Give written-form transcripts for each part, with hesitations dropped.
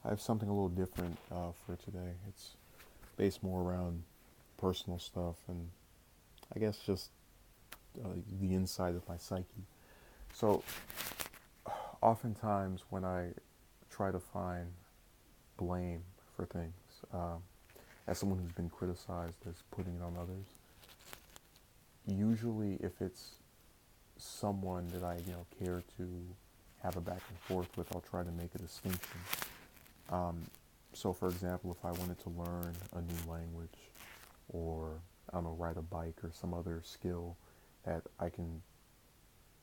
I have something a little different for today. It's based more around personal stuff and I guess just the inside of my psyche. So, oftentimes when I try to find blame for things, as someone who's been criticized as putting it on others, usually if it's someone that I care to have a back and forth with, I'll try to make a distinction. Um, so, for example, if I wanted to learn a new language or I don't know, ride a bike or some other skill that I can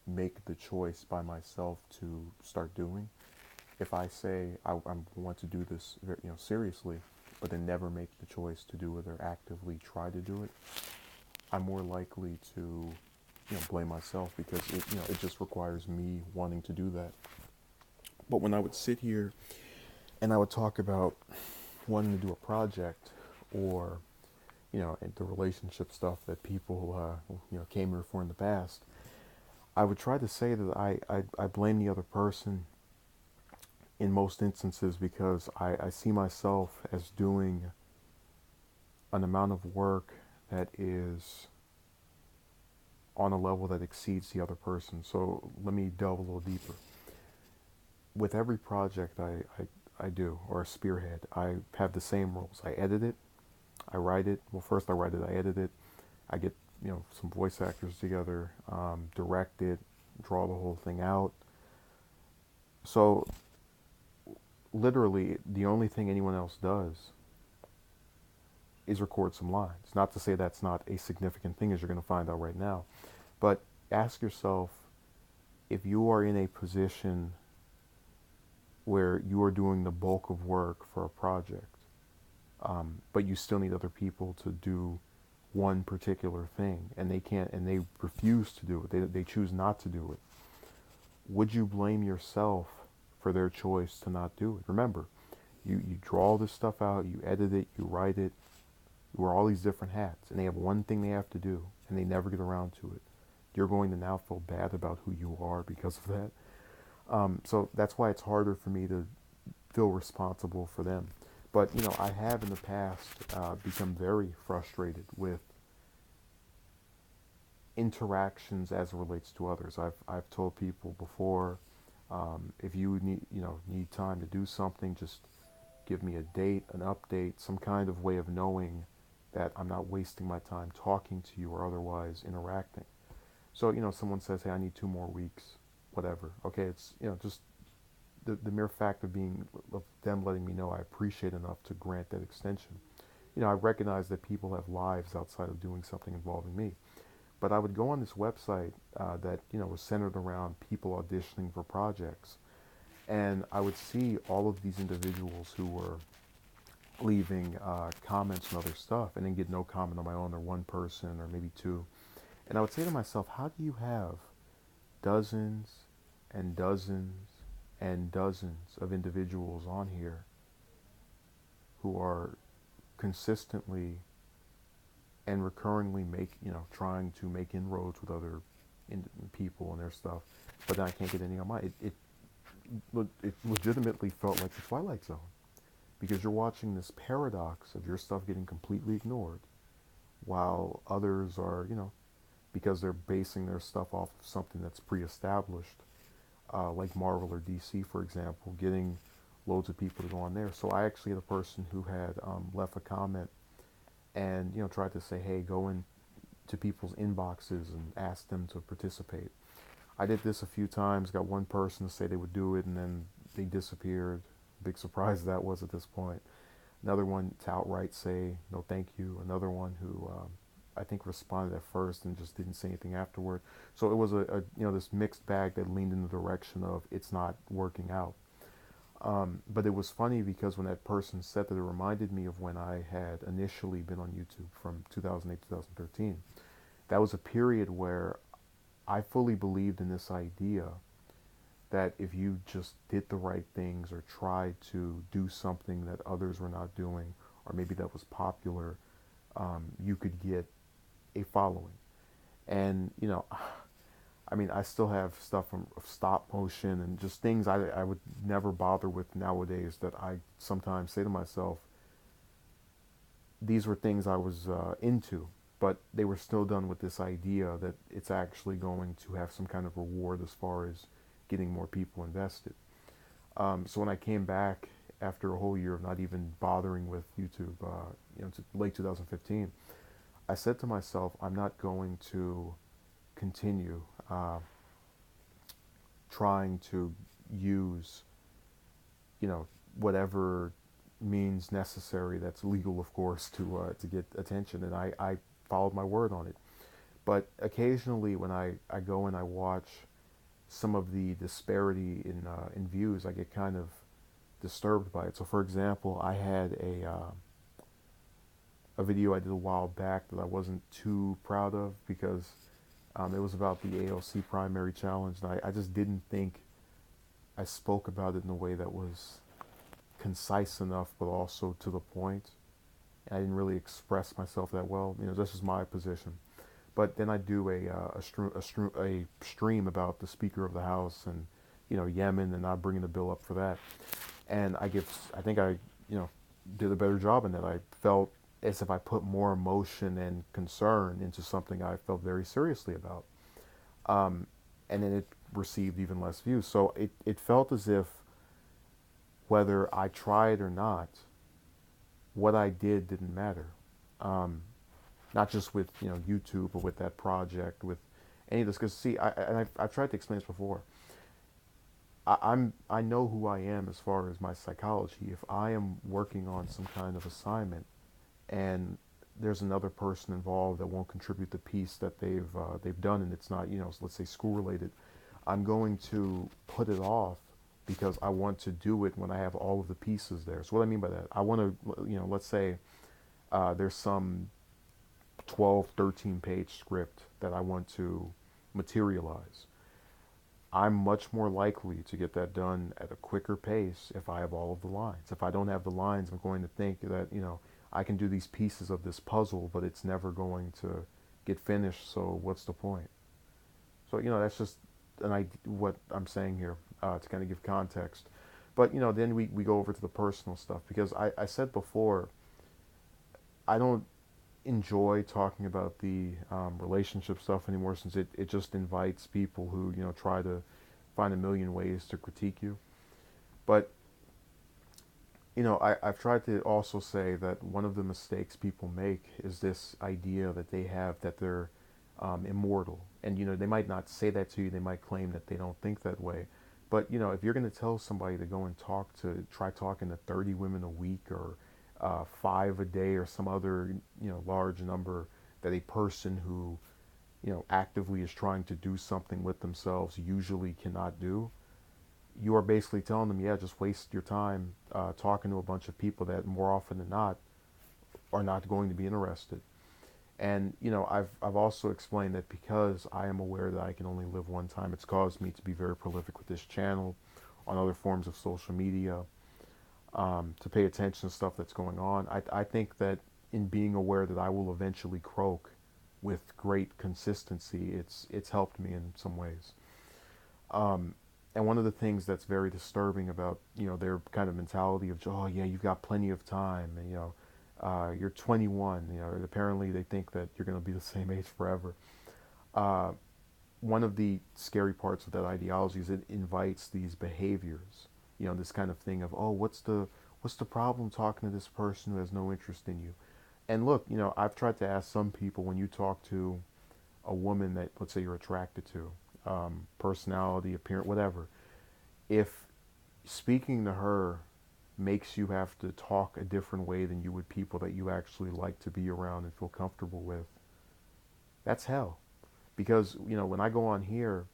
make the choice by myself to start doing. If I say I want to do this, seriously, but then never make the choice to do it or actively try to do it, I'm more likely to, blame myself because it just requires me wanting to do that. But when I would sit here and I would talk about wanting to do a project or the relationship stuff that people came here for in the past, I would try to say that I blame the other person in most instances because I see myself as doing an amount of work that is on a level that exceeds the other person. So let me delve a little deeper. With every project I do or spearhead, I have the same rules. I edit it, I write it. Well, first I write it, I edit it, I get some voice actors together, direct it, draw the whole thing out. So literally, the only thing anyone else does is record some lines. Not to say that's not a significant thing, as you're going to find out right now, but ask yourself if you are in a position where you are doing the bulk of work for a project, but you still need other people to do one particular thing, and they can't, and they refuse to do it. They choose not to do it. Would you blame yourself for their choice to not do it? Remember, you draw this stuff out, you edit it, you write it, you wear all these different hats, and they have one thing they have to do, and they never get around to it. You're going to now feel bad about who you are because of that. So that's why it's harder for me to feel responsible for them. But I have in the past become very frustrated with interactions as it relates to others. I've told people before, if you need time to do something, just give me a date, an update, some kind of way of knowing that I'm not wasting my time talking to you or otherwise interacting. So someone says, "Hey, I need 2 more weeks," whatever. Okay, it's just the mere fact of them letting me know I appreciate enough to grant that extension. I recognize that people have lives outside of doing something involving me. But I would go on this website that was centered around people auditioning for projects, and I would see all of these individuals who were leaving comments and other stuff, and then get no comment on my own, or one person, or maybe two. And I would say to myself, how do you have dozens and dozens and dozens of individuals on here who are consistently and recurringly trying to make inroads with other people and their stuff, but then I can't get any on mine. It legitimately felt like the Twilight Zone because you're watching this paradox of your stuff getting completely ignored, while others are, because they're basing their stuff off of something that's pre-established, like Marvel or DC, for example, getting loads of people to go on there. So I actually had a person who had left a comment and tried to say, hey, go in to people's inboxes and ask them to participate. I did this a few times, got one person to say they would do it, and then they disappeared. Big surprise that was at this point. Another one to outright say no thank you. Another one who I think responded at first and just didn't say anything afterward. So it was a this mixed bag that leaned in the direction of it's not working out. But it was funny because when that person said that, it reminded me of when I had initially been on YouTube from 2008 2013. That was a period where I fully believed in this idea that if you just did the right things or tried to do something that others were not doing, or maybe that was popular, you could get a following. And I mean, I still have stuff from stop motion and just things I would never bother with nowadays that I sometimes say to myself, these were things I was into, but they were still done with this idea that it's actually going to have some kind of reward as far as getting more people invested. So when I came back after a whole year of not even bothering with YouTube, to late 2015, I said to myself, I'm not going to continue trying to use, you know, whatever means necessary that's legal, of course, to get attention. And I followed my word on it. But occasionally, when I go and I watch some of the disparity in views, I get kind of disturbed by it. So, for example, I had a video I did a while back that I wasn't too proud of because it was about the AOC primary challenge, and I just didn't think I spoke about it in a way that was concise enough, but also to the point. And I didn't really express myself that well. This is my position. But then I do a stream about the Speaker of the House and Yemen, and not bringing the bill up for that. And I think I did a better job in that. I felt as if I put more emotion and concern into something I felt very seriously about. And then it received even less views. So it felt as if whether I tried or not, what I did didn't matter. Not just with YouTube, but with that project, with any of this. Because see, I've tried to explain this before. I know who I am as far as my psychology. If I am working on some kind of assignment, and there's another person involved that won't contribute the piece that they've done, and it's not let's say school related, I'm going to put it off because I want to do it when I have all of the pieces there. So what I mean by that, I want to let's say there's some 12, 13 page script that I want to materialize. I'm much more likely to get that done at a quicker pace if I have all of the lines. If I don't have the lines, I'm going to think that, I can do these pieces of this puzzle, but it's never going to get finished, so what's the point? So, that's just what I'm saying here to kind of give context. But, then we go over to the personal stuff because I said before, I don't enjoy talking about the relationship stuff anymore since it just invites people who try to find a million ways to critique you. But I've tried to also say that one of the mistakes people make is this idea that they have that they're immortal, and they might not say that to you. They might claim that they don't think that way. But if you're going to tell somebody to go and try talking to 30 women a week or 5 a day or some other large number that a person who actively is trying to do something with themselves usually cannot do, you are basically telling them, yeah, just waste your time talking to a bunch of people that more often than not are not going to be interested. And I've also explained that because I am aware that I can only live one time, it's caused me to be very prolific with this channel, on other forms of social media, to pay attention to stuff that's going on. I think that in being aware that I will eventually croak with great consistency, it's helped me in some ways. And one of the things that's very disturbing about their kind of mentality of, oh yeah, you've got plenty of time, and you're 21, and apparently they think that you're going to be the same age forever. One of the scary parts of that ideology is it invites these behaviors, this kind of thing of, oh, what's the problem talking to this person who has no interest in you? And look, I've tried to ask some people, when you talk to a woman that, let's say, you're attracted to, personality, appearance, whatever, if speaking to her makes you have to talk a different way than you would people that you actually like to be around and feel comfortable with, that's hell. Because, when I go on here,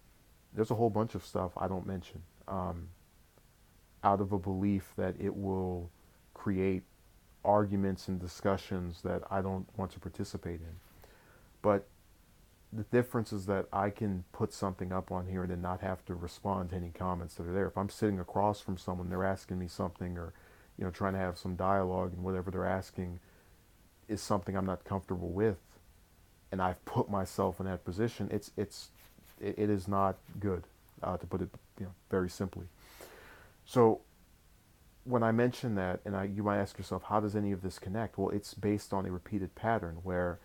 there's a whole bunch of stuff I don't mention, out of a belief that it will create arguments and discussions that I don't want to participate in. But the difference is that I can put something up on here and then not have to respond to any comments that are there. If I'm sitting across from someone, they're asking me something, or trying to have some dialogue, and whatever they're asking is something I'm not comfortable with, and I've put myself in that position, it's it is not good, to put it very simply. So when I mention that, and you might ask yourself, how does any of this connect? Well, it's based on a repeated pattern where,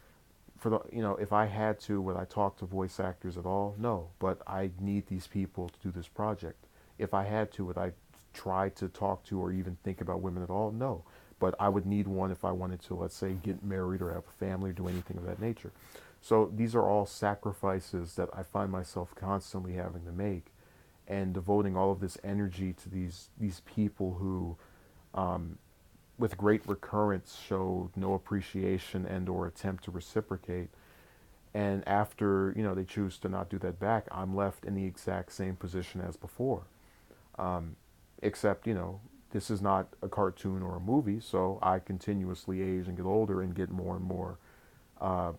for the if I had to, would I talk to voice actors at all? No, but I need these people to do this project. If I had to, would I try to talk to or even think about women at all? No, but I would need one if I wanted to, let's say, get married or have a family or do anything of that nature. So these are all sacrifices that I find myself constantly having to make, and devoting all of this energy to these people who, with great recurrence, show no appreciation and or attempt to reciprocate. And after they choose to not do that back, I'm left in the exact same position as before. Um, Except this is not a cartoon or a movie, so I continuously age and get older and get more and more uh,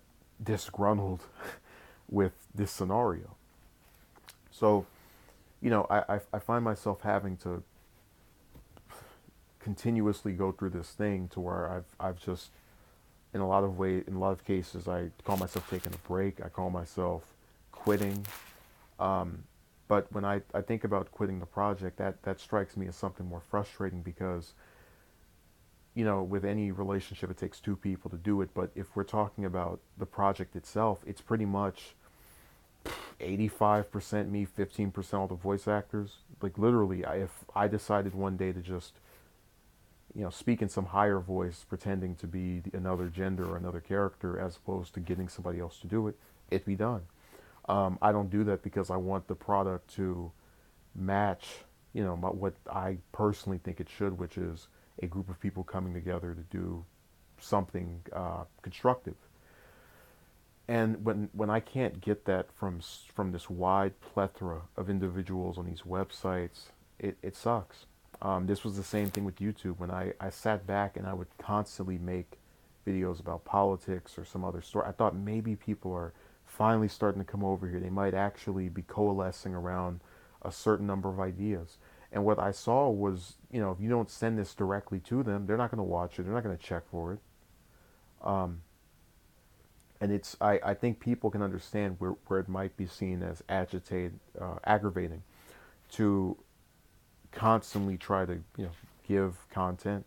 disgruntled with this scenario. So I find myself having to continuously go through this thing to where I've just, in a lot of cases, I call myself taking a break. I call myself quitting. Um, but when I think about quitting the project, that strikes me as something more frustrating because, with any relationship, it takes two people to do it. But if we're talking about the project itself, it's pretty much 85% me, 15% all the voice actors. Like literally, if I decided one day to just speak in some higher voice, pretending to be another gender or another character, as opposed to getting somebody else to do it, it'd be done. I don't do that because I want the product to match, what I personally think it should, which is a group of people coming together to do something constructive. And when I can't get that from this wide plethora of individuals on these websites, it sucks. This was the same thing with YouTube when I sat back and I would constantly make videos about politics or some other story. I thought maybe people are finally starting to come over here. They might actually be coalescing around a certain number of ideas. And what I saw was, if you don't send this directly to them, they're not going to watch it. They're not going to check for it. Um, and I think people can understand where it might be seen as aggravating to constantly try to give content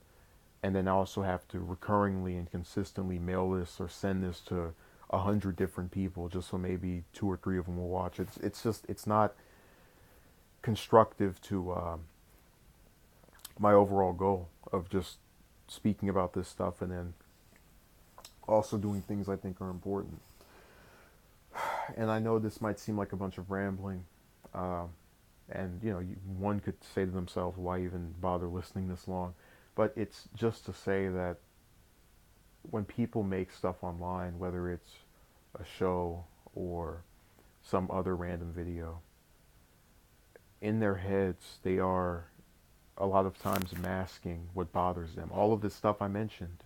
and then also have to recurringly and consistently mail this or send this to 100 different people just so maybe two or three of them will watch it. It's not constructive to my overall goal of just speaking about this stuff and then also doing things I think are important. And I know this might seem like a bunch of rambling, uh, and one could say to themselves, why even bother listening this long? But it's just to say that when people make stuff online, whether it's a show or some other random video, in their heads they are a lot of times masking what bothers them. All of this stuff I mentioned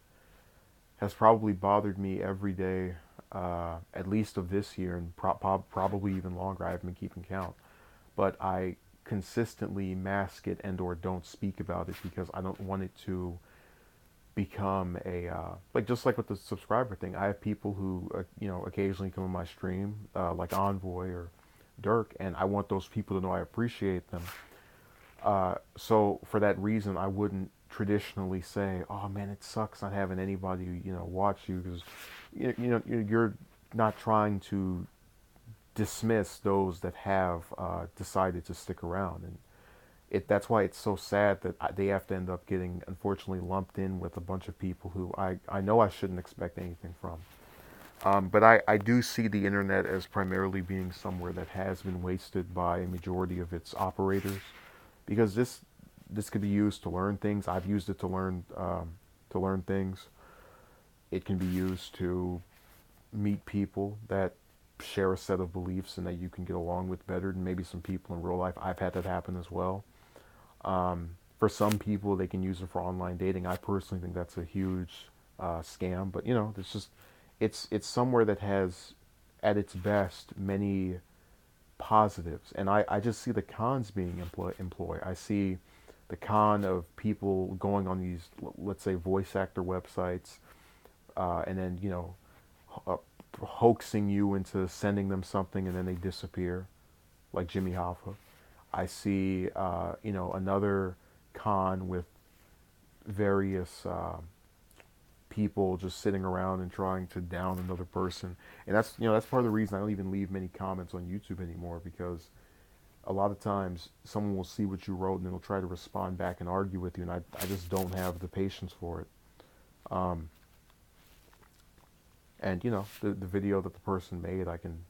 has probably bothered me every day, at least of this year, and probably even longer. I haven't been keeping count, but I consistently mask it and or don't speak about it because I don't want it to become a just like with the subscriber thing. I have people who occasionally come on my stream, like Envoy or Dirk, and I want those people to know I appreciate them. So for that reason, I wouldn't traditionally say, "Oh man, it sucks not having anybody watch you," because you're not trying to dismiss those that have decided to stick around, and that's why it's so sad that they have to end up getting, unfortunately, lumped in with a bunch of people who I know I shouldn't expect anything from. But I do see the internet as primarily being somewhere that has been wasted by a majority of its operators, because this could be used to learn things. I've used it to learn things. It can be used to meet people that share a set of beliefs and that you can get along with better than maybe some people in real life. I've had that happen as well. For some people, they can use it for online dating. I personally think that's a huge scam, but it's just it's somewhere that has, at its best, many positives, and I just see the cons being employed. I see the con of people going on these, let's say, voice actor websites, and then uh, hoaxing you into sending them something and then they disappear, like Jimmy Hoffa. I see, another con with various people just sitting around and trying to down another person, and that's part of the reason I don't even leave many comments on YouTube anymore, because a lot of times someone will see what you wrote and they'll try to respond back and argue with you, and I just don't have the patience for it. Um, and the video that the person made, I can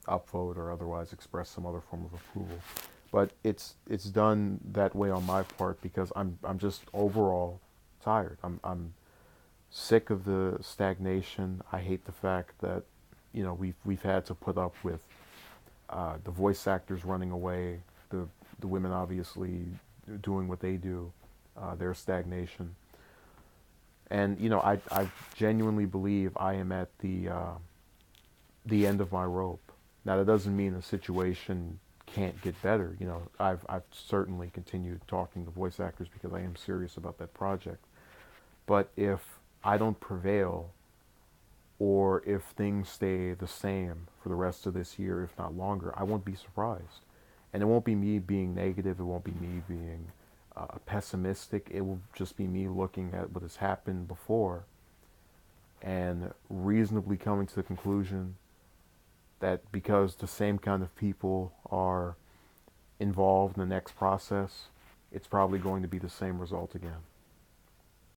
upvote or otherwise express some other form of approval. But it's done that way on my part because I'm just overall tired. I'm sick of the stagnation. I hate the fact that we've had to put up with the voice actors running away, the women obviously doing what they do, their stagnation, and I genuinely believe I am at the end of my rope. Now that doesn't mean the situation can't get better. I've certainly continued talking to voice actors because I am serious about that project. But if I don't prevail, or if things stay the same for the rest of this year, if not longer, I won't be surprised. And it won't be me being negative. It won't be me being pessimistic. It will just be me looking at what has happened before and reasonably coming to the conclusion that because the same kind of people are involved in the next process, it's probably going to be the same result again.